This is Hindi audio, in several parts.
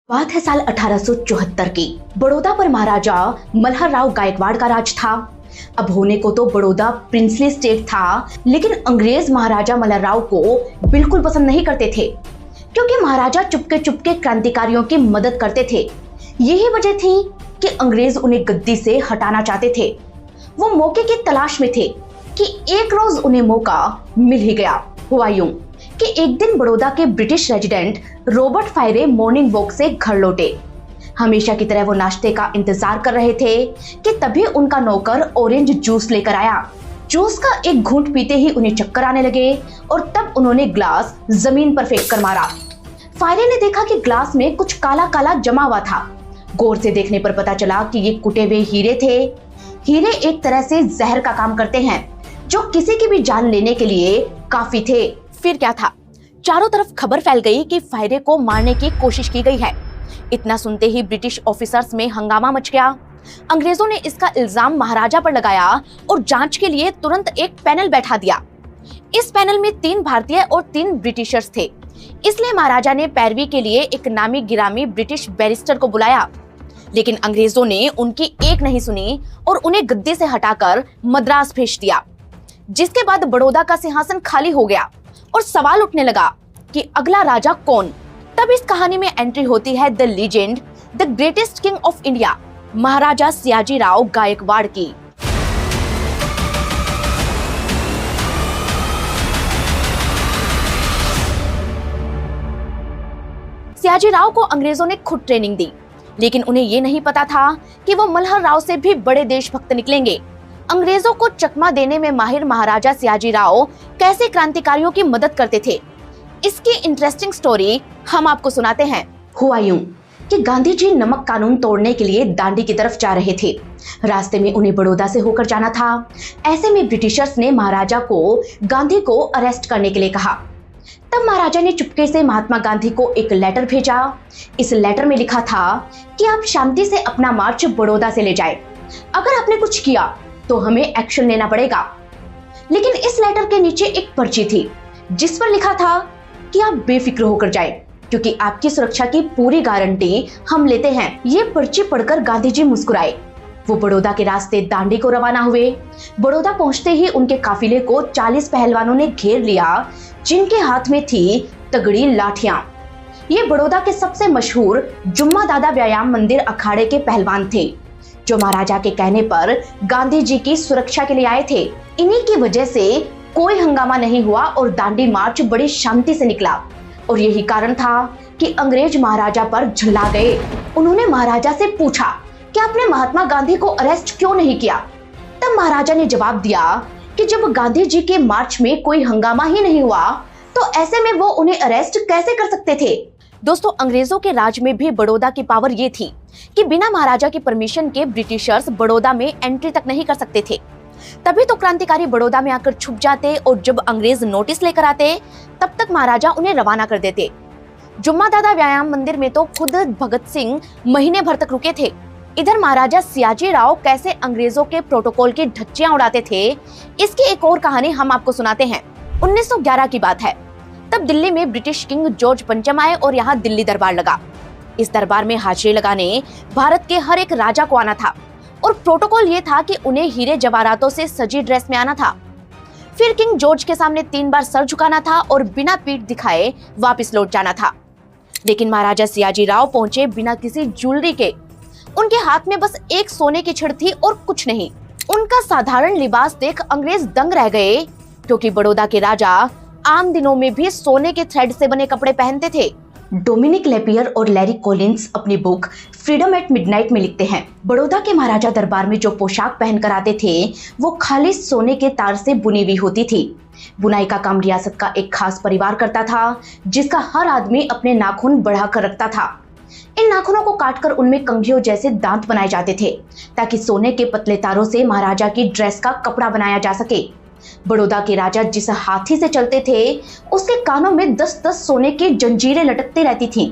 बात है साल 1874 की। बड़ौदा पर महाराजा मल्हर राव गायकवाड़ का राज था। अब होने को तो बड़ौदा प्रिंसली स्टेट था, लेकिन अंग्रेज महाराजा मल्हर राव को बिल्कुल पसंद नहीं करते थे, क्योंकि महाराजा चुपके चुपके क्रांतिकारियों की मदद करते थे। यही वजह थी कि अंग्रेज उन्हें गद्दी से हटाना चाहते थे। वो मौके की तलाश में थे कि एक रोज उन्हें मौका मिल ही गया। हुआ यूं कि एक दिन बड़ौदा के British resident Robert Phayre morning walk से घर लौटे। हमेशा की तरह वो नाश्ते का इंतजार कर रहे थे कि तभी उनका नौकर ऑरेंज जूस लेकर आया। जूस का एक घूंट पीते ही उन्हें चक्कर आने लगे और तब उन्होंने ग्लास जमीन पर फेंक कर मारा। फायरे ने देखा कि ग्लास में कुछ काला काला जमा हुआ था। गौर से देखने पर पता चला कि ये कुटे हुए हीरे थे। हीरे एक तरह से जहर का काम करते हैं, जो किसी की भी जान लेने के लिए काफी थे। फिर क्या था, चारों तरफ खबर फैल गई कि फायरे को मारने की कोशिश की गई है। इतना सुनते ही ब्रिटिश ऑफिसर्स में हंगामा मच गया। अंग्रेजों ने इसका इल्जाम महाराजा पर लगाया और जांच के लिए तुरंत एक पैनल बैठा दिया। इस पैनल में 3 भारतीय और 3 ब्रिटिशर्स थे, इसलिए महाराजा ने पैरवी के लिए एक नामी गिरामी ब्रिटिश बैरिस्टर को बुलाया। लेकिन अंग्रेजों ने उनकी एक नहीं सुनी और उन्हें गद्दी से हटाकर मद्रास भेज दिया। जिसके बाद बड़ौदा का सिंहासन खाली हो गया और सवाल उठने लगा कि अगला राजा कौन। तब इस कहानी में एंट्री होती है the legend, the greatest king of India, Maharaja Sayaji Rao Gaekwad की। सियाजी राव को अंग्रेजों ने खुद ट्रेनिंग दी, लेकिन उन्हें ये नहीं पता था कि वो मल्हर राव से भी बड़े देशभक्त निकलेंगे। अंग्रेजों को चकमा देने में माहिर महाराजा सियाजी राव कैसे क्रांतिकारियों की मदद करते थे, इसकी इंटरेस्टिंग स्टोरी हम आपको सुनाते हैं। हुआ यूं कि गांधी जी नमक कानून तोड़ने के लिए दांडी की तरफ जा रहे थे। रास्ते में उन्हें बड़ौदा से होकर जाना था। ऐसे में ब्रिटिशर्स ने महाराजा को गांधी को अरेस्ट करने के लिए कहा। तब महाराजा ने चुपके से महात्मा गांधी को एक लेटर भेजा। इस लेटर में लिखा था कि आप शांति से अपना मार्च बड़ौदा से ले जाए। अगर आपने कुछ किया तो हमें एक्शन लेना पड़ेगा। लेकिन इस लेटर के नीचे एक पर्ची थी, जिस पर लिखा था कि आप बेफिक्र होकर जाएं, क्योंकि आपकी सुरक्षा की पूरी गारंटी हम लेते हैं। ये पर्ची पढ़कर गांधी जी मुस्कुराए। वो बड़ौदा के रास्ते दांडी को रवाना हुए। बड़ौदा पहुंचते ही उनके काफिले को 40 पहलवानों ने घेर लिया, जिनके हाथ में थी तगड़ी लाठियां। ये बड़ौदा के सबसे मशहूर जुम्मा दादा व्यायाम मंदिर अखाड़े के पहलवान थे, जो महाराजा के कहने पर गांधी जी की सुरक्षा के लिए आए थे। इन्हीं की वजह से कोई हंगामा नहीं हुआ और दांडी मार्च बड़ी शांति से निकला। और यही कारण था कि अंग्रेज महाराजा पर झल्ला गए। उन्होंने महाराजा से पूछा कि आपने महात्मा गांधी को अरेस्ट क्यों नहीं किया। तब महाराजा ने जवाब दिया कि जब गांधी जी के मार्च में कोई हंगामा ही नहीं हुआ, तो ऐसे में वो उन्हें अरेस्ट कैसे कर सकते थे। दोस्तों, अंग्रेजों के राज में भी बड़ौदा की पावर ये थी कि बिना महाराजा की परमिशन के ब्रिटिशर्स बड़ौदा में एंट्री तक नहीं कर सकते थे। तभी तो क्रांतिकारी बड़ौदा में आकर छुप जाते और जब अंग्रेज नोटिस लेकर आते, तब तक महाराजा उन्हें रवाना कर देते। जुम्मा दादा व्यायाम मंदिर में तो खुद भगत सिंह महीने भर तक रुके थे। इधर महाराजा सियाजी राव कैसे अंग्रेजों के प्रोटोकॉल की धज्जियां उड़ाते थे, इसकी एक और कहानी हम आपको सुनाते हैं। 1911 की बात है। तब दिल्ली में ब्रिटिश किंग जॉर्ज पंचम आए और यहाँ दिल्ली दरबार लगा। इस दरबार में हाजिरी लगाने भारत के हर एक राजा को आना था और प्रोटोकॉल ये था कि उन्हें हीरे जवाहरातों से सजी ड्रेस में आना था। फिर किंग जॉर्ज के सामने 3 बार सर झुकाना था और बिना पीठ दिखाए वापस लौट जाना था। लेकिन महाराजा सियाजी राव पहुंचे बिना किसी ज्वेलरी के। उनके हाथ में बस एक सोने की छड़ थी और कुछ नहीं। उनका साधारण लिबास देख अंग्रेज दंग रह गए, क्योंकि बड़ौदा के राजा आम दिनों में भी सोने के थ्रेड से बने कपड़े पहनते थे। डोमिनिक लेपियर और लैरी कॉलिंस अपनी बुक फ्रीडम एट मिडनाइट में लिखते हैं, बड़ौदा के महाराजा दरबार में जो पोशाक पहनकर आते थे वो खालिस सोने के तार से बुनी हुई होती थी। बुनाई का काम रियासत का एक खास परिवार करता था, जिसका हर आदमी अपने नाखून बढ़ाकर रखता था। इन नाखूनों को काटकर उनमें कंघियों जैसे दांत बनाए जाते थे, ताकि सोने के पतले तारों से महाराजा की ड्रेस का कपड़ा बनाया जा सके। बड़ौदा के राजा जिस हाथी से चलते थे, उसके कानों में 10-10 सोने की जंजीरें लटकती रहती थीं।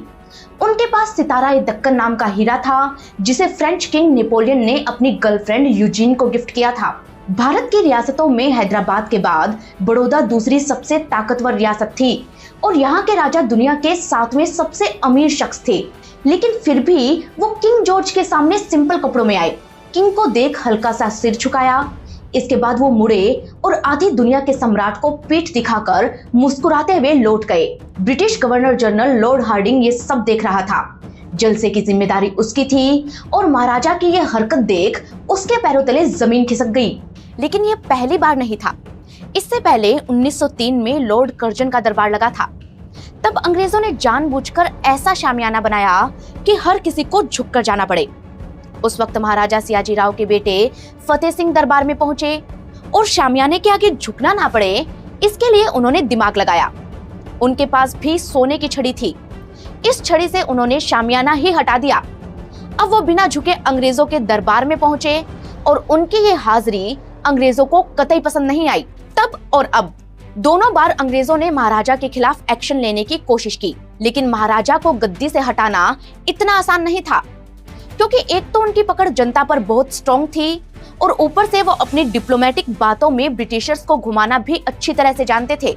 उनके पास सितारा-ए-दक्कन नाम का हीरा था, जिसे फ्रेंच किंग नेपोलियन ने अपनी गर्लफ्रेंड यूजीन को गिफ्ट किया था। भारत की रियासतों में हैदराबाद के बाद बड़ौदा दूसरी सबसे ताकतवर रियासत थी और यहाँ के राजा दुनिया के 7वें सबसे अमीर शख्स थे। लेकिन फिर भी वो किंग जॉर्ज के सामने सिंपल कपड़ों में आए। किंग को देख हल्का सा सिर झुकाया। इसके बाद वो मुड़े और आधी दुनिया के सम्राट को पीठ दिखाकर मुस्कुराते हुए लौट गए। British governor general Lord Hardinge ये सब देख रहा था। जलसे की जिम्मेदारी उसकी थी और महाराजा की ये हरकत देख उसके पैरों तले जमीन खिसक गई। लेकिन ये पहली बार नहीं था। इससे पहले 1903 में लॉर्ड कर्जन का दरबार लगा था। तब अंग्रेजों ने जानबूझकर ऐसा शामियाना बनाया कि हर किसी को झुककर जाना पड़े। उस वक्त महाराजा सियाजी राव के बेटे फतेह सिंह दरबार में पहुंचे और शामियाने के आगे झुकना ना पड़े इसके लिए उन्होंने दिमाग लगाया। उनके पास भी सोने की छड़ी थी। इस छड़ी से उन्होंने शामियाना ही हटा दिया। अब वो बिना झुके अंग्रेजों के दरबार में पहुंचे और उनकी ये हाजिरी अंग्रेजों को कतई पसंद नहीं आई। तब और अब दोनों बार अंग्रेजों ने महाराजा के खिलाफ एक्शन लेने की कोशिश की, लेकिन महाराजा को गद्दी से हटाना इतना आसान नहीं था, क्योंकि एक तो उनकी पकड़ जनता पर बहुत स्ट्रॉन्ग थी और ऊपर से वो अपनी डिप्लोमेटिक बातों में ब्रिटिशर्स को घुमाना भी अच्छी तरह से जानते थे।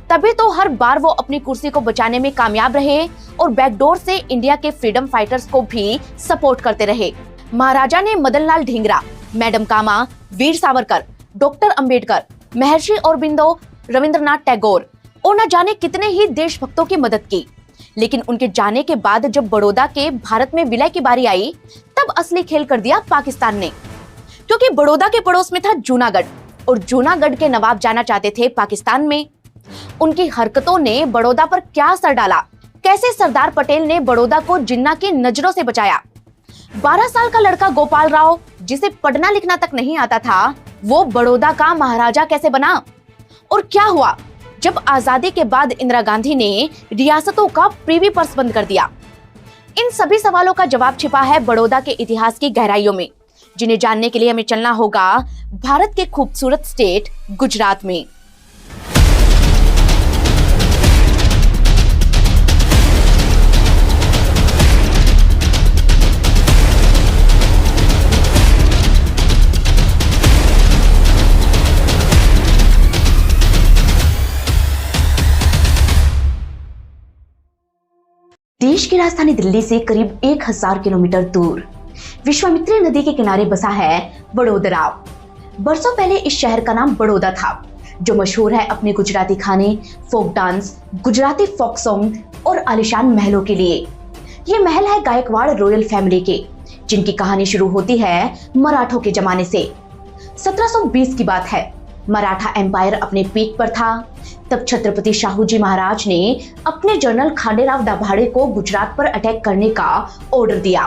तभी तो हर बार वो अपनी कुर्सी को बचाने में कामयाब रहे और बैकडोर से इंडिया के फ्रीडम फाइटर्स को भी सपोर्ट करते रहे। महाराजा ने मदनलाल ढींगरा, मैडम कामा, वीर सावरकर, डॉक्टर अंबेडकर, महर्षि औरबिंदो, रविंद्रनाथ टैगोर और न जाने कितने ही देशभक्तों की मदद की। लेकिन उनके जाने के बाद जब बड़ौदा के भारत में विलय की बारी आई, तब असली खेल कर दिया पाकिस्तान ने, क्योंकि बड़ौदा के पड़ोस में था जूनागढ़ और जूनागढ़ के नवाब जाना चाहते थे पाकिस्तान में। उनकी हरकतों ने बड़ौदा पर क्या असर डाला, कैसे सरदार पटेल ने बड़ौदा को जिन्ना की नजरों से बचाया। 12 साल का लड़का गोपाल राव, जिसे पढ़ना लिखना तक नहीं आता था, वो बड़ौदा का महाराजा कैसे बना? और क्या हुआ जब आजादी के बाद इंदिरा गांधी ने रियासतों का प्रीवी पर्स बंद कर दिया? इन सभी सवालों का जवाब छिपा है बड़ौदा के इतिहास की गहराइयों में, जिन्हें जानने के लिए हमें चलना होगा भारत के खूबसूरत स्टेट गुजरात में। देश की राजधानी दिल्ली से करीब 1000 किलोमीटर दूर विश्वामित्री नदी के किनारे बसा है बड़ोदरा। बरसों पहले इस शहर का नाम बड़ौदा था, जो मशहूर है अपने गुजराती खाने, folk dance, Gujarati folk song और आलीशान महलों के लिए। ये महल है गायकवाड़ रॉयल फैमिली के, जिनकी कहानी शुरू होती है मराठों के जमाने से। 1720 की बात है। मराठा एम्पायर अपने पीक पर था। तब छत्रपति शाहूजी महाराज ने अपने जनरल खांडेराव दाभाडे को गुजरात पर अटैक करने का ऑर्डर दिया।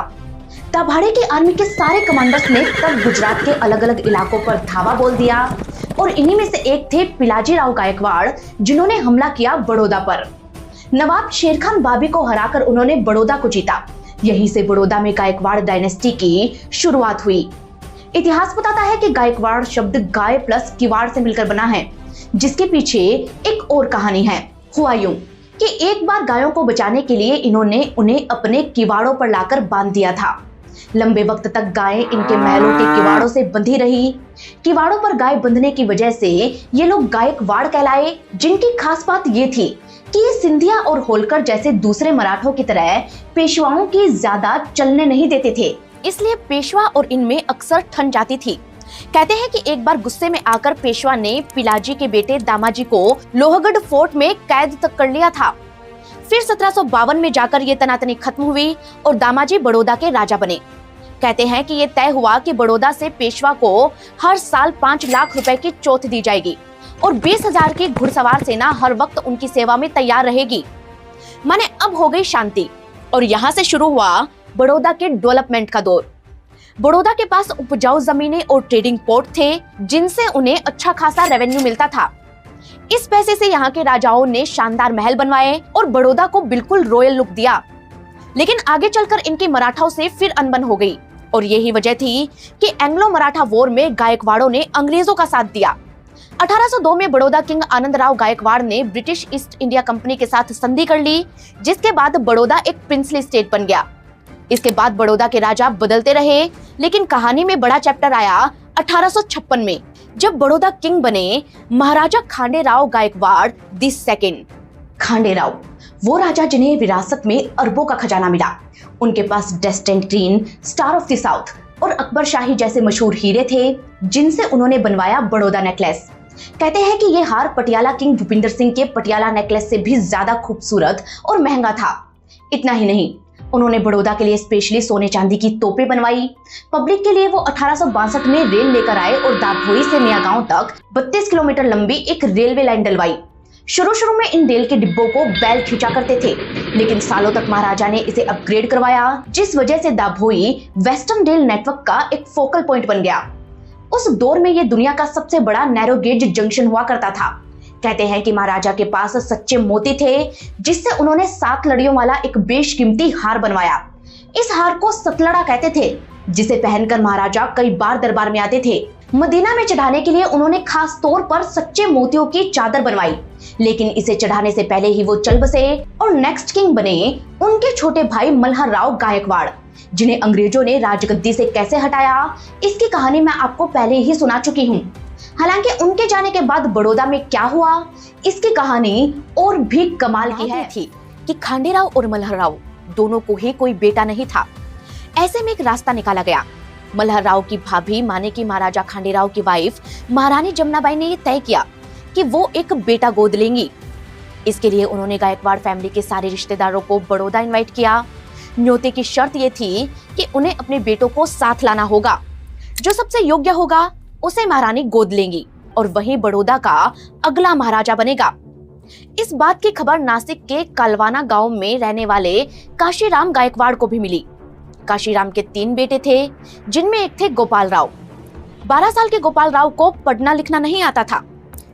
दाभाडे की आर्मी के सारे कमांडर्स ने तब गुजरात के अलग अलग इलाकों पर धावा बोल दिया और इन्हीं में से एक थे पिलाजी राव गायकवाड़, जिन्होंने हमला किया बड़ौदा पर। नवाब शेरखान बाबी को हराकर उन्होंने बड़ौदा को जीता। यहीं से बड़ौदा में गायकवाड़ डायनेस्टी की शुरुआत हुई। इतिहास बताता है कि गायकवाड़ शब्द गाय प्लस किवाड़ से मिलकर बना है, जिसके पीछे एक और कहानी है। हुआ यूं कि एक बार गायों को बचाने के लिए इन्होंने उन्हें अपने किवाड़ों पर लाकर बांध दिया था। लंबे वक्त तक गायें इनके महलों के किवाड़ों से बंधी रही। किवाड़ों पर गाय बंधने की वजह से ये लोग गायकवाड़ कहलाए, जिनकी खास बात ये थी कि ये सिंधिया और होलकर जैसे दूसरे मराठों की तरह पेशवाओं की ज्यादा चलने नहीं देते थे, इसलिए पेशवा और इनमें अक्सर ठन जाती थी। कहते हैं कि एक बार गुस्से में आकर पेशवा ने पिलाजी के बेटे दामाजी को लोहगढ़ फोर्ट में कैद तक कर लिया था। फिर 1752 में जाकर ये तनातनी खत्म हुई और दामाजी बड़ौदा के राजा बने। कहते हैं कि ये तय हुआ कि बड़ौदा से पेशवा को हर साल 5 लाख रुपए की चौथ दी जाएगी और 20,000 की घुड़सवार सेना हर वक्त उनकी सेवा में तैयार रहेगी। माने अब हो गई शांति और यहाँ से शुरू हुआ बड़ौदा के डेवलपमेंट का दौर। बड़ौदा के पास उपजाऊ जमीनें और ट्रेडिंग पोर्ट थे, जिनसे उन्हें अच्छा खासा रेवेन्यू मिलता था। इस पैसे से यहाँ के राजाओं ने शानदार महल बनवाए और बड़ौदा को बिल्कुल रॉयल लुक दिया। लेकिन आगे चलकर इनकी मराठाओं से फिर अनबन हो गई और यही वजह थी कि एंग्लो मराठा वॉर में गायकवाड़ों ने अंग्रेजों का साथ दिया। 1802 में बड़ौदा किंग आनंदराव गायकवाड़ ने ब्रिटिश ईस्ट इंडिया कंपनी के साथ संधि कर ली, जिसके बाद बड़ौदा एक प्रिंसली स्टेट बन गया। इसके बाद बड़ौदा के राजा बदलते रहे, लेकिन कहानी में बड़ा चैप्टर आया 1856 में, जब बड़ौदा किंग बने महाराजा खांडेराव गायकवाड़ दी सेकंड। खांडेराव वो राजा जिन्हें विरासत में अरबों का खजाना मिला। उनके पास destined queen, star of the south और अकबर शाही जैसे मशहूर हीरे थे, जिनसे उन्होंने बनवाया बड़ौदा नेकलेस। कहते हैं कि ये हार पटियाला किंग भूपिंदर सिंह के पटियाला नेकलेस से भी ज्यादा खूबसूरत और महंगा था। इतना ही नहीं, उन्होंने बड़ौदा के लिए स्पेशली सोने चांदी की तोपें बनवाई। पब्लिक के लिए वो 1862 में रेल लेकर आए और दाभोई से नया गांव तक 32 किलोमीटर लंबी एक रेलवे लाइन डलवाई। शुरू में इन रेल के डिब्बों को बैल खींचा करते थे, लेकिन सालों तक महाराजा ने इसे अपग्रेड करवाया, जिस वजह से दाभोई वेस्टर्न रेल नेटवर्क का एक फोकल पॉइंट बन गया। उस दौर में ये दुनिया का सबसे बड़ा नैरो गेज जंक्शन हुआ करता था। कहते हैं कि महाराजा के पास सच्चे मोती थे, जिससे उन्होंने 7 लड़ियों वाला एक बेशकीमती हार बनवाया। इस हार को सतलड़ा कहते थे, जिसे पहनकर महाराजा कई बार दरबार में आते थे। मदीना में चढ़ाने के लिए उन्होंने खास तौर पर सच्चे मोतियों की चादर बनवाई, लेकिन इसे चढ़ाने से पहले ही वो चल बसे और नेक्स्ट किंग बने उनके छोटे भाई मल्हार राव गायकवाड़, जिन्हें अंग्रेजों ने राजगद्दी से कैसे हटाया, इसकी कहानी मैं आपको पहले ही सुना चुकी हूँ। हालांकि उनके जाने के बाद बड़ौदा में क्या हुआ, इसकी कहानी और भी कमाल की है थी कि खांडेराव और मल्हार राव दोनों को ही कोई बेटा नहीं था। ऐसे में एक रास्ता निकाला गया। मल्हार राव की भाभी माने की महाराजा खांडेराव की वाइफ महारानी जमुनाबाई ने ये तय किया कि वो एक बेटा गोद लेंगी। इसके लिए उन्होंने गायकवाड़ फैमिली के सारे रिश्तेदारों को बड़ौदा इनवाइट किया। न्योते की शर्त ये थी कि उन्हें अपने बेटों को साथ लाना होगा। जो सबसे योग्य होगा उसे महारानी गोद लेंगी और वही बड़ौदा का अगला महाराजा बनेगा। इस बात की खबर नासिक के कालवाना गांव में रहने वाले काशीराम गायकवाड़ को भी मिली। काशीराम के 3 बेटे थे, जिनमें एक थे गोपाल राव। 12 साल के गोपाल राव को पढ़ना लिखना नहीं आता था,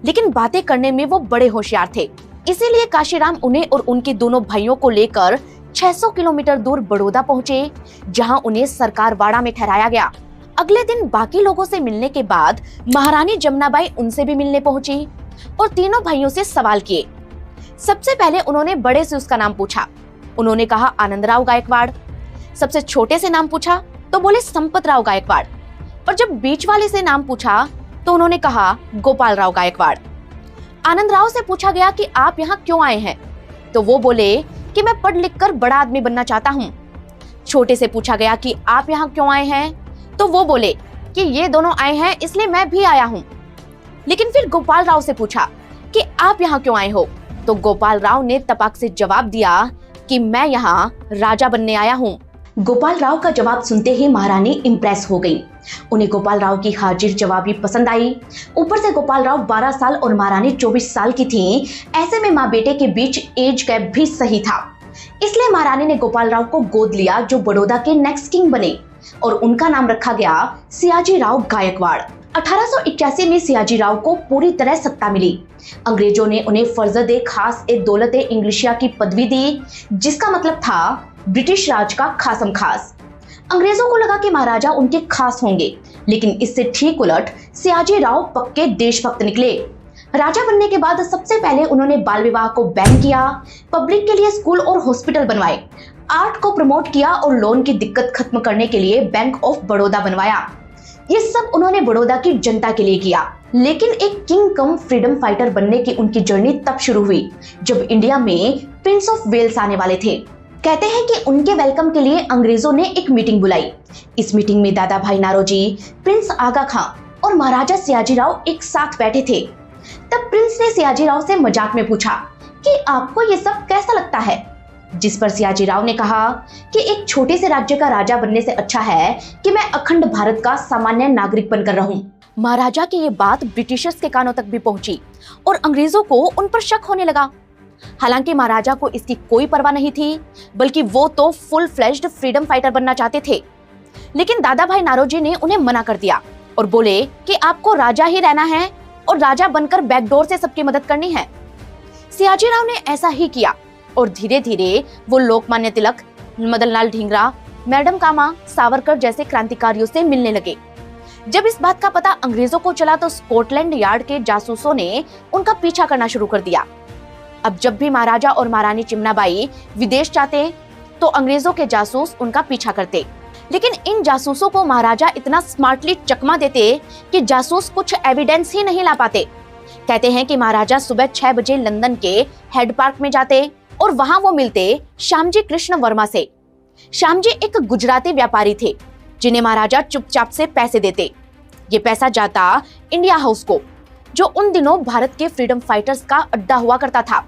लेकिन बातें करने में वो बड़े होशियार थे। इसीलिए काशीराम उन्हें और उनके दोनों भाइयों को लेकर 600 किलोमीटर दूर बड़ौदा पहुंचे, जहां उन्हें सरकारवाड़ा में ठहराया गया। अगले दिन बाकी लोगों से मिलने के बाद महारानी जमुनाबाई उनसे भी मिलने पहुंची और तीनों भाइयों से सवाल किए। सबसे पहले उन्होंने बड़े से उसका नाम पूछा। उन्होंने कहा आनंदराव गायकवाड़। सबसे छोटे से नाम पूछा तो बोले संपतराव गायकवाड़। और जब बीच वाले से नाम पूछा तो उन्होंने कहा गोपाल राव गायकवाड़। आनंदराव से पूछा गया कि आप यहाँ क्यों आए हैं, तो वो बोले कि मैं पढ़ लिख कर बड़ा आदमी बनना चाहता हूँ। छोटे से पूछा गया कि आप यहाँ क्यों आए हैं, तो वो बोले कि ये दोनों आए हैं इसलिए मैं भी आया हूँ। लेकिन फिर गोपाल राव से पूछा कि आप यहाँ क्यों आए हो, तो गोपाल राव ने तपाक से जवाब दिया कि मैं यहाँ राजा बनने आया हूँ। गोपाल राव का जवाब सुनते ही महारानी इम्प्रेस हो गई। उन्हें गोपाल राव की हाजिर जवाबी पसंद आई। ऊपर से गोपाल राव 12 साल और महारानी 24 साल की थी। ऐसे में माँ बेटे के बीच एज गैप भी सही था। इसलिए महारानी ने गोपाल राव को गोद लिया, जो बड़ौदा के नेक्स्ट किंग बने, और उनका नाम रखा गया सियाजी राव गायकवाड़। 1881 में सियाजी राव को पूरी तरह सत्ता मिली। अंग्रेजों ने उन्हें फर्जद खास ए दौलत ए इंग्लिशिया की पदवी दी, जिसका मतलब था ब्रिटिश राज का खासम खास। अंग्रेजों को लगा कि महाराजा उनके खास होंगे, लेकिन इससे ठीक उलट सियाजी राव पक्के देशभक्त निकले। राजा बनने के बाद सबसे पहले उन्होंने बाल विवाह को बैन किया, पब्लिक के लिए स्कूल और हॉस्पिटल बनवाए, आर्ट को प्रमोट किया और लोन की दिक्कत खत्म करने के लिए बैंक ऑफ बड़ौदा बनवाया। ये सब उन्होंने बड़ौदा की जनता के लिए किया। लेकिन एक किंग कम फ्रीडम फाइटर बनने की उनकी जर्नी तब शुरू हुई जब इंडिया में प्रिंस ऑफ वेल्स आने वाले थे। कहते हैं कि उनके वेलकम के लिए अंग्रेजों ने एक मीटिंग बुलाई। इस मीटिंग में दादा भाई नारोजी, प्रिंस आगा खां और महाराजा सियाजी राव एक साथ बैठे थे। तब प्रिंस ने सियाजी राव से मजाक में पूछा कि आपको ये सब कैसा लगता है, जिस पर सियाजी राव ने कहा कि एक छोटे से राज्य का राजा बनने से अच्छा है कि मैं अखंड भारत का सामान्य नागरिक बनकर रहूं। महाराजा की ये बात ब्रिटिशर्स के कानों तक भी पहुंची और अंग्रेजों को उन पर शक होने लगा। हालांकि महाराजा को इसकी कोई परवाह नहीं थी, बल्कि वो तो फुल फ्लेज्ड फ्रीडम फाइटर बनना चाहते थे। लेकिन दादा भाई नारोजी ने उन्हें मना कर दिया और बोले कि आपको राजा ही रहना है और राजा बनकर बैकडोर से सबकी मदद करनी है। सियाजी राव ने ऐसा ही किया और धीरे धीरे वो लोकमान्य तिलक, मदन लाल ढींगरा, मैडम कामा, सावरकर जैसे क्रांतिकारियों से मिलने लगे। जब इस बात का पता अंग्रेजों को चला तो स्कॉटलैंड यार्ड के जासूसों ने उनका पीछा करना शुरू कर दिया। अब जब भी महाराजा और महारानी चिमनाबाई विदेश जाते तो अंग्रेजों के जासूस उनका पीछा करते। लेकिन इन जासूसों को महाराजा इतना स्मार्टली चकमा देते कि जासूस कुछ एविडेंस ही नहीं ला पाते। कहते हैं कि महाराजा सुबह 6 बजे लंदन के हेड पार्क में जाते और वहां वो मिलते श्यामजी कृष्ण वर्मा से। श्यामजी एक गुजराती व्यापारी थे जिन्हें महाराजा चुपचाप से पैसे देते। ये पैसा जाता इंडिया हाउस को, जो उन दिनों भारत के फ्रीडम फाइटर्स का अड्डा हुआ करता था।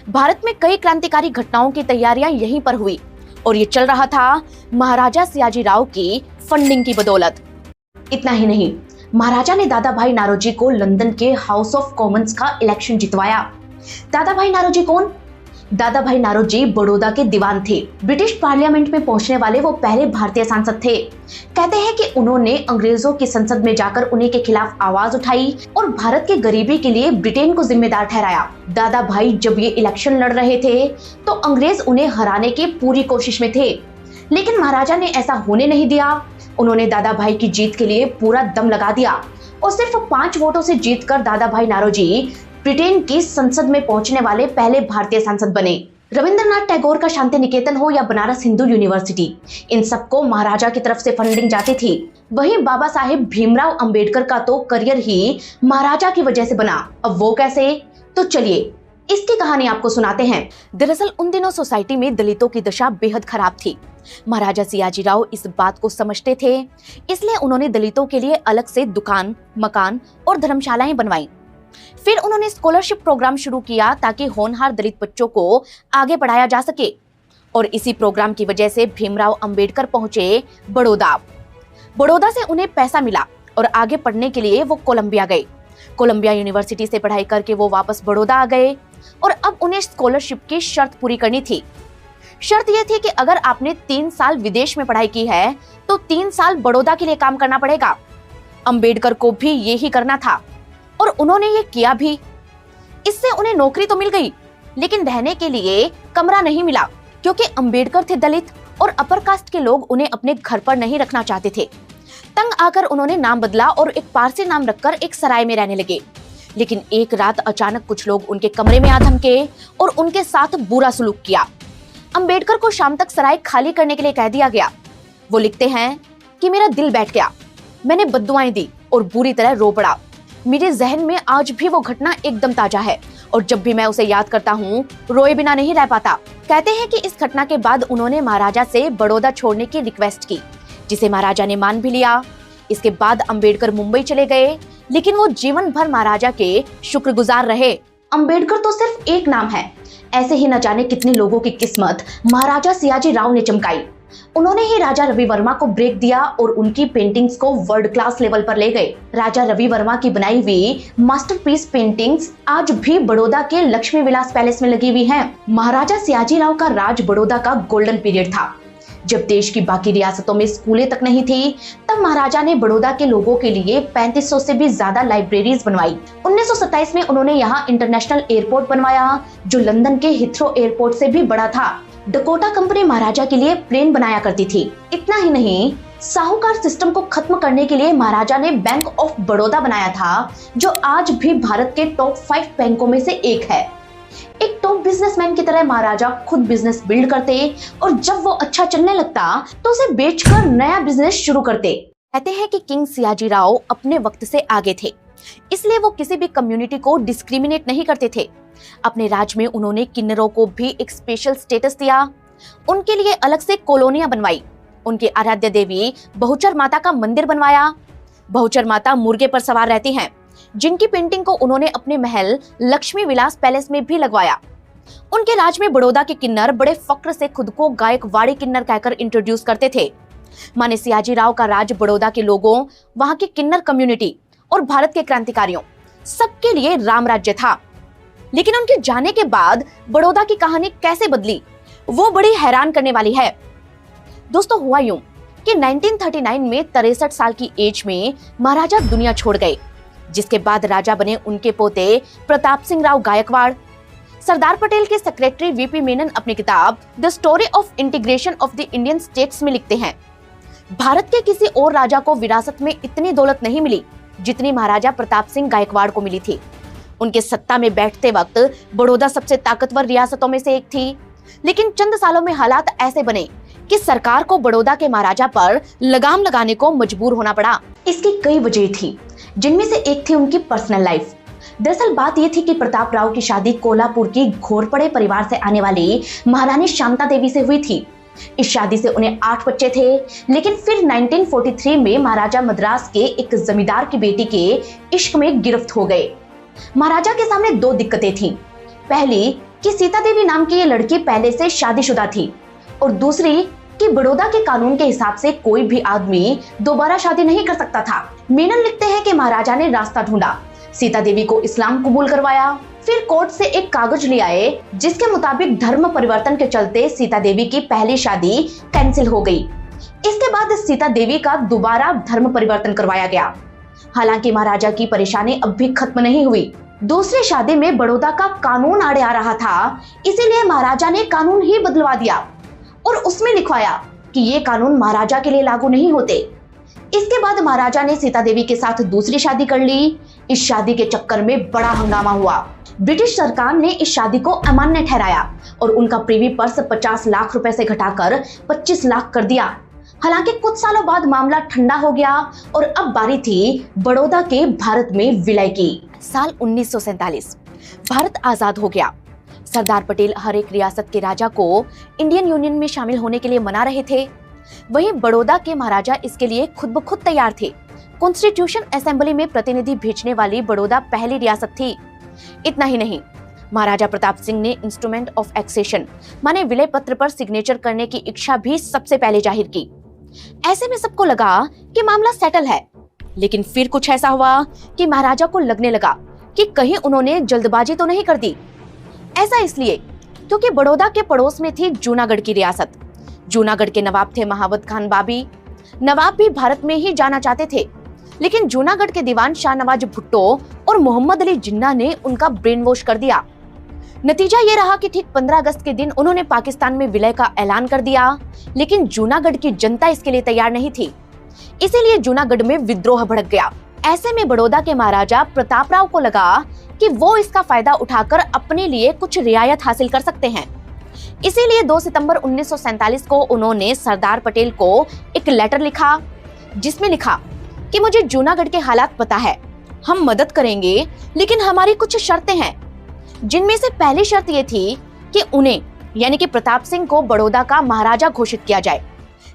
भारत में कई क्रांतिकारी घटनाओं की तैयारियां यहीं पर हुई और ये चल रहा था महाराजा सियाजी राव की फंडिंग की बदौलत। इतना ही नहीं, महाराजा ने दादा भाई नारोजी को लंदन के हाउस ऑफ कॉमन्स का इलेक्शन जितवाया। दादा भाई नारोजी कौन? दादा भाई नारोजी बड़ौदा के दीवान थे। ब्रिटिश पार्लियामेंट में पहुंचने वाले वो पहले भारतीय सांसद थे। कहते हैं कि उन्होंने अंग्रेजों की संसद में जाकर उन्हीं के खिलाफ आवाज उठाई और भारत की गरीबी के लिए ब्रिटेन को जिम्मेदार ठहराया। दादा भाई जब ये इलेक्शन लड़ रहे थे तो अंग्रेज उन्हें हराने की पूरी कोशिश में थे, लेकिन महाराजा ने ऐसा होने नहीं दिया। उन्होंने दादा भाई की जीत के लिए पूरा दम लगा दिया और सिर्फ 5 वोटों से जीतकर दादा भाई नारोजी ब्रिटेन की संसद में पहुंचने वाले पहले भारतीय सांसद बने। रविंद्रनाथ टैगोर का शांति निकेतन हो या बनारस हिंदू यूनिवर्सिटी, इन सबको महाराजा की तरफ से फंडिंग जाती थी। वहीं बाबा साहेब भीमराव अंबेडकर का तो करियर ही महाराजा की वजह से बना। अब वो कैसे, तो चलिए इसकी कहानी आपको सुनाते हैं। दरअसल उन दिनों सोसाइटी में दलितों की दशा बेहद खराब थी। महाराजा सियाजी राव इस बात को समझते थे, इसलिए उन्होंने दलितों के लिए अलग से दुकान, मकान और धर्मशालाएं बनवाई। फिर उन्होंने स्कॉलरशिप प्रोग्राम शुरू किया ताकि होनहार दलित बच्चों को आगे पढ़ाया जा सके। और इसी प्रोग्राम की वजह से भीमराव अंबेडकर पहुंचे बड़ौदा से उन्हें पैसा मिला और आगे पढ़ने के लिए वो कोलंबिया गए। कोलंबिया यूनिवर्सिटी से पढ़ाई करके वो वापस बड़ौदा आ गए और अब उन्हें स्कॉलरशिप की शर्त पूरी करनी थी। शर्त यह थी कि अगर आपने 3 साल विदेश में पढ़ाई की है तो 3 साल बड़ौदा के लिए काम करना पड़ेगा। अंबेडकर को भी यही करना था और उन्होंने ये किया भी। इससे उन्हें नौकरी तो मिल गई, लेकिन रहने के लिए कमरा नहीं मिला, क्योंकि अंबेडकर थे दलित और अपर कास्ट के लोग उन्हें अपने घर पर नहीं रखना चाहते थे। तंग आकर उन्होंने नाम बदला और एक पारसी नाम रखकर एक सराय में रहने लगे। लेकिन एक रात अचानक कुछ लोग उनके कमरे में आ धमके और उनके साथ बुरा सलूक किया। अंबेडकर को शाम तक सराय खाली करने के लिए कह दिया गया। वो लिखते हैं कि मेरा दिल बैठ गया, मैंने बद्दुआएं दी और बुरी तरह रो पड़ा। मेरे जहन में आज भी वो घटना एकदम ताजा है और जब भी मैं उसे याद करता हूँ रोए बिना नहीं रह पाता। कहते हैं कि इस घटना के बाद उन्होंने महाराजा से बड़ौदा छोड़ने की रिक्वेस्ट की, जिसे महाराजा ने मान भी लिया। इसके बाद अंबेडकर मुंबई चले गए, लेकिन वो जीवन भर महाराजा के शुक्रगुजार रहे। अंबेडकर तो सिर्फ एक नाम है, ऐसे ही न जाने कितने लोगों की किस्मत महाराजा सियाजी राव ने चमकाई। उन्होंने ही राजा रवि वर्मा को ब्रेक दिया और उनकी पेंटिंग्स को वर्ल्ड क्लास लेवल पर ले गए। राजा रवि वर्मा की बनाई हुई मास्टरपीस पेंटिंग्स आज भी बड़ौदा के लक्ष्मी विलास पैलेस में लगी हुई हैं। महाराजा सियाजी राव का राज बड़ौदा का गोल्डन पीरियड था। जब देश की बाकी रियासतों में स्कूलें तक नहीं थी, तब महाराजा ने बड़ौदा के लोगों के लिए 3500 से भी ज्यादा लाइब्रेरीज बनवाई। 1927 में उन्होंने यहाँ इंटरनेशनल एयरपोर्ट बनवाया, जो लंदन के हिथ्रो एयरपोर्ट से भी बड़ा था। डकोटा कंपनी महाराजा के लिए प्लेन बनाया करती थी। इतना ही नहीं, साहूकार सिस्टम को खत्म करने के लिए महाराजा ने बैंक ऑफ बड़ौदा बनाया था, जो आज भी भारत के टॉप 5 बैंकों में से एक है। एक टॉप बिजनेसमैन की तरह महाराजा खुद बिजनेस बिल्ड करते और जब वो अच्छा चलने लगता तो उसे बेचकर नया बिजनेस शुरू करते। कहते हैं कि किंग सियाजी राव अपने वक्त से आगे थे, इसलिए वो किसी भी कम्युनिटी को डिस्क्रिमिनेट नहीं करते थे। अपने राज में उन्होंने किन्नरों को भी एक स्पेशल स्टेटस दिया, उनके लिए अलग से कॉलोनियां बनवाई, उनकी आराध्य देवी बहुचर माता का मंदिर बनवाया। बहुचर माता मुर्गे पर सवार रहती हैं, जिनकी पेंटिंग को उन्होंने अपने महल लक्ष्मी विलास पैलेस में भी लगवाया। उनके राज में बड़ौदा के किन्नर बड़े फक्र से खुद को गायकवाड़ी किन्नर कहकर इंट्रोड्यूस करते थे। माने सियाजी राव का राज बड़ौदा के लोगों, वहां की किन्नर कम्युनिटी और भारत के क्रांतिकारियों सबके लिए राम राज्य था। लेकिन उनके जाने के बाद बड़ौदा की कहानी कैसे बदली, वो बड़ी हैरान करने वाली है। दोस्तों, हुआ यूं कि 1939 में 63 साल की एज में महाराजा दुनिया छोड़ गए, जिसके बाद राजा बने उनके पोते प्रताप सिंह राव गायकवाड़। सरदार पटेल के सेक्रेटरी वीपी मेनन अपनी किताब the story of integration of the Indian states में लिखते हैं, भारत के किसी और राजा को विरासत में इतनी दौलत नहीं मिली जितनी महाराजा प्रताप सिंह गायकवाड़ को मिली थी। उनके सत्ता में बैठते वक्त बड़ौदा सबसे ताकतवर रियासतों में से एक थी, लेकिन चंद सालों में हालात ऐसे बने कि सरकार को बड़ौदा के महाराजा पर लगाम लगाने को मजबूर होना पड़ा। इसकी कई वजह थी, जिनमें से एक थी उनकी पर्सनल लाइफ। दरअसल बात यह थी कि प्रताप राव की शादी कोल्हापुर की घोरपड़े परिवार से आने वाली महारानी शांता देवी से हुई थी। इस शादी से उन्हें 8 बच्चे थे, लेकिन फिर 1943 में महाराजा मद्रास के एक जमींदार की बेटी के इश्क में गिरफ्त हो गए। महाराजा के सामने 2 दिक्कतें थीं। पहली कि सीता देवी नाम की ये लड़की पहले से शादीशुदा थी, और दूसरी कि बड़ौदा के कानून के हिसाब से कोई भी आदमी दोबारा शादी नहीं कर सकता था। मेनन लिखते हैं कि महाराजा ने रास्ता ढूंढा, सीता देवी को इस्लाम कबूल करवाया, फिर कोर्ट से एक कागज ले आए जिसके मुताबिक धर्म परिवर्तन के चलते सीता देवी की पहली शादी कैंसिल हो गई। इसके बाद सीता देवी का दोबारा धर्म परिवर्तन करवाया गया। हालांकि महाराजा की परेशानी अब भी खत्म नहीं हुई। दूसरी शादी में बड़ौदा का कानून आड़े आ रहा था, इसीलिए महाराजा ने कानून ही बदलवा दिया और उसमें लिखवाया कि ये कानून महाराजा के लिए लागू नहीं होते। इसके बाद महाराजा ने सीता देवी के साथ दूसरी शादी कर ली। इस शादी के चक्कर में बड़ा हंगामा हुआ। ब्रिटिश सरकार ने इस शादी को अमान्य ठहराया और उनका प्रीवी पर्स 50 लाख रुपए से घटाकर 25 लाख कर दिया। हालांकि कुछ सालों बाद मामला ठंडा हो गया और अब बारी थी बड़ौदा के भारत में विलय की। साल 1947 भारत आजाद हो गया। सरदार पटेल हर एक रियासत के राजा को इंडियन यूनियन में शामिल होने के लिए मना रहे थे। वहीं बड़ौदा के महाराजा इसके लिए खुद ब खुद तैयार थे। कॉन्स्टिट्यूशन असेंबली में प्रतिनिधि भेजने वाली बड़ौदा पहली रियासत थी। इतना ही नहीं, महाराजा प्रताप सिंह ने इंस्ट्रूमेंट ऑफ एक्सेशन माने विलय पत्र पर सिग्नेचर करने की इच्छा भी सबसे पहले जाहिर की। ऐसे में सबको लगा कि मामला सेटल है, लेकिन फिर कुछ ऐसा हुआ कि महाराजा को लगने लगा कि कहीं उन्होंने जल्दबाजी तो नहीं कर दी। ऐसा इसलिए क्योंकि बड़ौदा के पड़ोस में थी जूनागढ़ की रियासत। जूनागढ़ के नवाब थे महावत खान बाबी। नवाब भी भारत में ही जाना चाहते थे, लेकिन जूनागढ़ के दीवान शाहनवाज भुट्टो और मोहम्मद अली जिन्ना ने उनका ब्रेन वॉश कर दिया। नतीजा ये रहा कि ठीक 15 अगस्त के दिन उन्होंने पाकिस्तान में विलय का ऐलान कर दिया, लेकिन जूनागढ़ की जनता इसके लिए तैयार नहीं थी। इसीलिए जूनागढ़ में विद्रोह भड़क गया। ऐसे में बड़ौदा के महाराजा प्रताप राव को लगा कि वो इसका फायदा उठाकर अपने लिए कुछ रियायत हासिल कर सकते हैं। इसीलिए 2 सितंबर 1947 को उन्होंने सरदार पटेल को एक लेटर लिखा, जिसमें लिखा कि मुझे जूनागढ़ के हालात पता है, हम मदद करेंगे, लेकिन हमारी कुछ शर्तें हैं, जिनमें से पहली शर्त ये थी कि उन्हें यानी कि प्रताप सिंह को बड़ौदा का महाराजा घोषित किया जाए।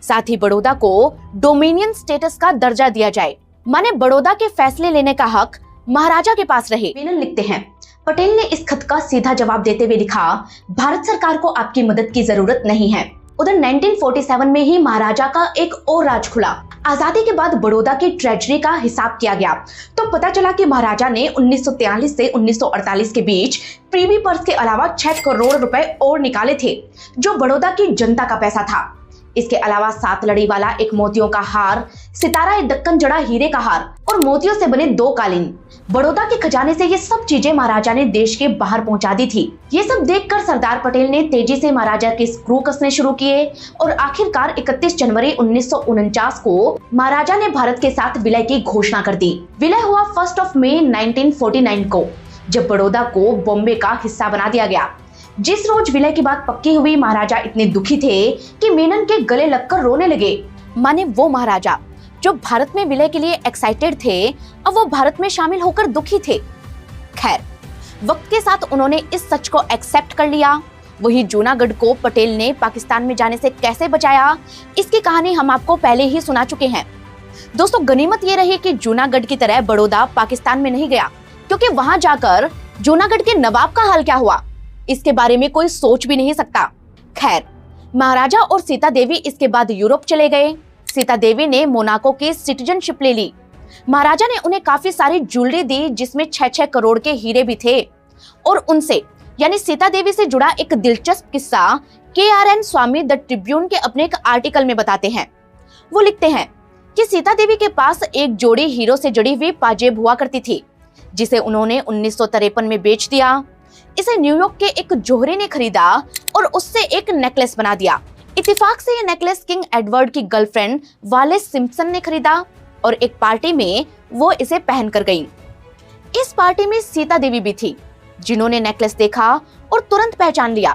साथ ही बड़ौदा को डोमिनियन स्टेटस का दर्जा दिया जाए, माने बड़ौदा के फैसले लेने का हक महाराजा के पास रहे। मेनन लिखते हैं, पटेल ने इस खत का सीधा जवाब देते हुए लिखा, भारत सरकार को आपकी मदद की जरूरत नहीं है। उधर 1947 में ही महाराजा का एक और राज खुला। आजादी के बाद बड़ौदा की ट्रेजरी का हिसाब किया गया तो पता चला कि महाराजा ने 1943 से 1948 के बीच प्रीवी पर्स के अलावा 6 करोड़ रुपए और निकाले थे, जो बड़ौदा की जनता का पैसा था। इसके अलावा 7 लड़ी वाला एक मोतियों का हार, सितारा दक्कन जड़ा हीरे का हार और मोतियों से बने 2 कालीन, बड़ौदा के खजाने से ये सब चीजें महाराजा ने देश के बाहर पहुंचा दी थी। ये सब देखकर सरदार पटेल ने तेजी से महाराजा के स्क्रू कसने शुरू किए और आखिरकार 31 जनवरी 1949 को महाराजा ने भारत के साथ विलय की घोषणा कर दी। विलय हुआ 1 मई 1949 को, जब बड़ौदा को बॉम्बे का हिस्सा बना दिया गया। जिस रोज विलय की बात पक्की हुई, महाराजा इतने दुखी थे कि मेनन के गले लगकर रोने लगे। माने वो महाराजा जो भारत में विलय के लिए एक्साइटेड थे, अब वो भारत में शामिल होकर दुखी थे। खैर, वक्त के साथ उन्होंने इस सच को एक्सेप्ट कर लिया। वही जूनागढ़ को पटेल ने पाकिस्तान में जाने से कैसे बचाया, इसकी कहानी हम आपको पहले ही सुना चुके हैं। दोस्तों, गनीमत ये रही कि जूनागढ़ की तरह बड़ौदा पाकिस्तान में नहीं गया, क्योंकि वहां जाकर जूनागढ़ के नवाब का हाल क्या हुआ, इसके बारे में कोई सोच भी नहीं सकता। खैर, महाराजा और सीता देवी इसके बाद यूरोप चले गए। सीता देवी ने मोनाको की सिटीजनशिप ले ली। महाराजा ने उन्हें काफी सारी ज्वेलरी दी, जिसमें 6-6 करोड़ के हीरे भी थे। और उनसे यानी सीता देवी से जुड़ा एक दिलचस्प किस्सा KRN स्वामी द ट्रिब्यून के अपने एक आर्टिकल में बताते हैं। वो लिखते हैं कि सीता देवी के पास एक जोड़ी हीरो से जड़ी हुई पाजेब हुआ करती थी, जिसे उन्होंने 1953 में बेच दिया। इसे न्यूयॉर्क के एक जोहरी ने खरीदा और उससे एक नेकलेस बना दिया। इत्तेफाक से ये नेकलेस किंग एडवर्ड की गर्लफ्रेंड वालेस सिम्पसन ने खरीदा और एक पार्टी में वो इसे पहन कर गई। इस पार्टी में सीता देवी भी थी, जिन्होंने नेकलेस देखा और तुरंत पहचान लिया।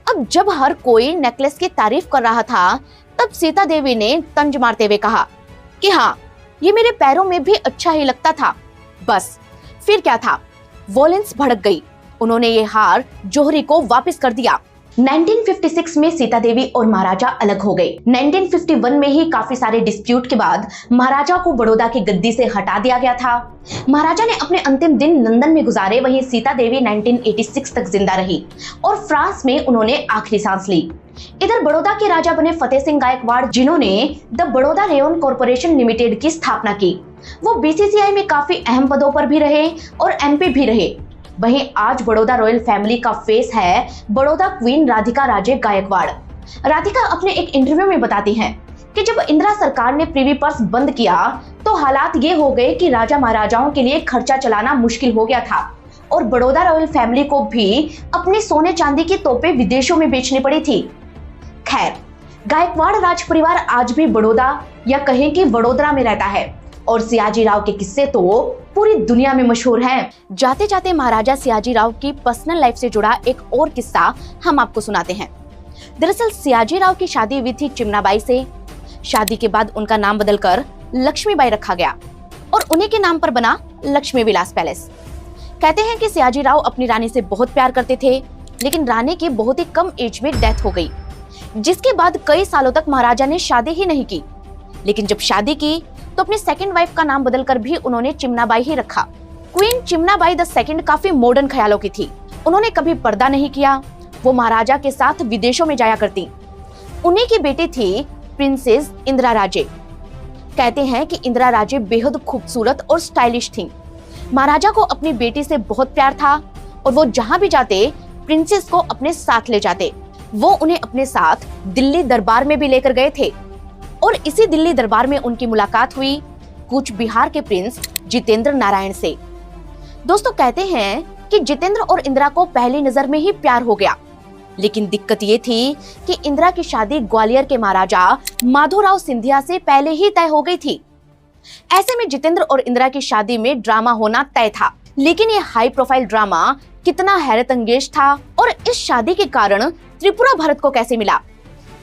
अब जब हर कोई नेकलेस की तारीफ कर रहा था, तब सीता देवी ने तंज मारते हुए कहा कि हाँ, ये मेरे पैरों में भी अच्छा ही लगता था। बस फिर क्या था, वॉलेंस भड़क गई। उन्होंने ये हार जौहरी को वापस कर दिया। 1956 में सीता देवी और महाराजा अलग हो गए। 1951 में ही काफी सारे डिस्प्यूट के बाद महाराजा को बड़ौदा की गद्दी से हटा दिया गया था। महाराजा ने अपने अंतिम दिन लंदन में गुजारे, वहीं सीता देवी 1986 तक जिंदा रही और फ्रांस में उन्होंने आखिरी सांस ली। इधर बड़ौदा के राजा बने फतेह सिंह गायकवाड़, जिन्होंने the Baroda rayon corporation limited की स्थापना की। वो बीसीसीआई में काफी अहम पदों पर भी रहे और एमपी भी रहे। वहीं आज बड़ौदा रॉयल फैमिली का फेस है बड़ौदा क्वीन राधिका राजे गायकवाड़। राधिका अपने एक इंटरव्यू में बताती हैं कि जब इंदिरा सरकार ने प्रिवी पर्स बंद किया तो हालात ये हो गए कि राजा महाराजाओं के लिए खर्चा चलाना मुश्किल हो गया था और बड़ौदा रॉयल फैमिली को भी अपने सोने चांदी की तोपें विदेशों में बेचनी पड़ी थी। खैर, गायकवाड़ राज परिवार आज भी बड़ौदा या कहें कि वडोदरा में रहता है और सियाजी राव के किस्से तो पूरी दुनिया में मशहूर हैं। जाते जाते महाराजा सियाजी राव की पर्सनल लाइफ से जुड़ा एक और किस्सा हम आपको सुनाते हैं। दरअसल सियाजी राव की शादी हुई थी चिमनाबाई से। शादी के बाद उनका नाम बदलकर लक्ष्मीबाई रखा गया और उन्हीं के नाम पर बना लक्ष्मी विलास पैलेस। कहते हैं कि सियाजी राव अपनी रानी से बहुत प्यार करते थे, लेकिन रानी की बहुत ही कम एज में डेथ हो गई, जिसके बाद कई सालों तक महाराजा ने शादी ही नहीं की। लेकिन जब शादी की तो अपनी सेकंड वाइफ का नाम बदलकर भी उन्होंने चिमनाबाई ही रखा। क्वीन चिमनाबाई द सेकंड काफी मॉडर्न ख्यालों की थी। उन्होंने कभी पर्दा नहीं किया। वो महाराजा के साथ विदेशों में जाया करती। उन्हीं की बेटी थी प्रिंसेस इंदिरा राजे। कहते हैं कि इंदिरा राजे बेहद खूबसूरत और स्टाइलिश थीं। महाराजा को अपनी बेटी से बहुत प्यार था और वो जहां भी जाते प्रिंसेस को अपने साथ ले जाते। वो उन्हें अपने साथ दिल्ली दरबार में भी लेकर गए थे और इसी दिल्ली दरबार में उनकी मुलाकात हुई कूच बिहार के प्रिंस जितेंद्र नारायण से। दोस्तों, कहते हैं कि जितेंद्र और इंदिरा को पहली नजर में ही प्यार हो गया, लेकिन दिक्कत ये थी कि इंदिरा की शादी ग्वालियर के महाराजा माधोराव सिंधिया से पहले ही तय हो गई थी। ऐसे में जितेंद्र और इंदिरा की शादी में ड्रामा होना तय था। लेकिन ये हाई प्रोफाइल ड्रामा कितना हैरत अंगेज था और इस शादी के कारण त्रिपुरा भारत को कैसे मिला,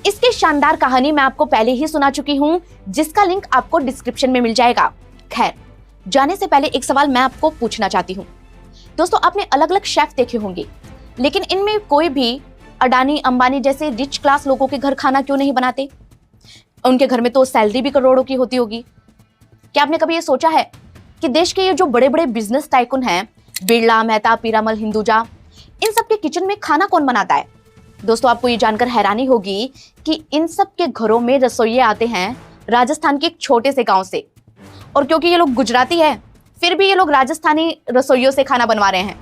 इसकी शानदार कहानी मैं आपको पहले ही सुना चुकी हूँ, जिसका लिंक आपको डिस्क्रिप्शन में मिल जाएगा। खैर, जाने से पहले एक सवाल मैं आपको पूछना चाहती हूँ। दोस्तों, आपने अलग अलग शेफ देखे होंगे, लेकिन इनमें कोई भी अडानी अंबानी जैसे रिच क्लास लोगों के घर खाना क्यों नहीं बनाते? उनके घर में तो सैलरी भी करोड़ों की होती होगी। क्या आपने कभी ये सोचा है कि देश के ये जो बड़े बड़े बिजनेस टाइकून हैं, बिरला, मेहता, पीरामल, हिंदुजा, इन सब के किचन में खाना कौन बनाता है? दोस्तों, आपको ये जानकर हैरानी होगी कि इन सब के घरों में रसोइये आते हैं राजस्थान के एक छोटे से गांव से। और क्योंकि ये लोग गुजराती है, फिर भी ये लोग राजस्थानी रसोइयों से खाना बनवा रहे हैं।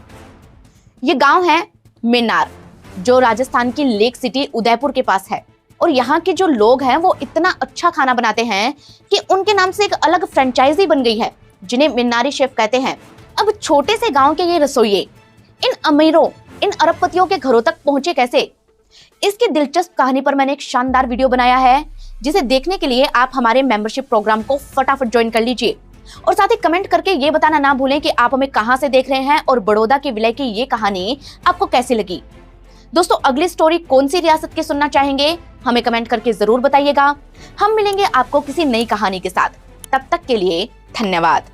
ये गांव है मिन्नार, जो राजस्थान की लेक सिटी उदयपुर के पास है। और यहाँ के जो लोग हैं वो इतना अच्छा खाना बनाते हैं कि उनके नाम से एक अलग फ्रेंचाइजी बन गई है, जिन्हें मिन्नारी शेफ कहते हैं। अब छोटे से गांव के ये रसोइये इन अमीरों, इन अरबपतियों के घरों तक पहुंचे कैसे? इसकी दिलचस्प कहानी पर मैंने एक शानदार वीडियो बनाया है, जिसे देखने के लिए आप हमारे मेंबरशिप प्रोग्राम को फटाफट ज्वाइन कर लीजिए। और साथ ही कमेंट करके ये बताना ना भूलें कि आप हमें कहां से देख रहे हैं और बड़ौदा के विलय की ये कहानी आपको कैसी लगी। दोस्तों, अगली स्टोरी कौन सी रियासत की सुनना चाहेंगे, हमें कमेंट करके जरूर बताइएगा। हम मिलेंगे आपको किसी नई कहानी के साथ। तब तक के लिए धन्यवाद।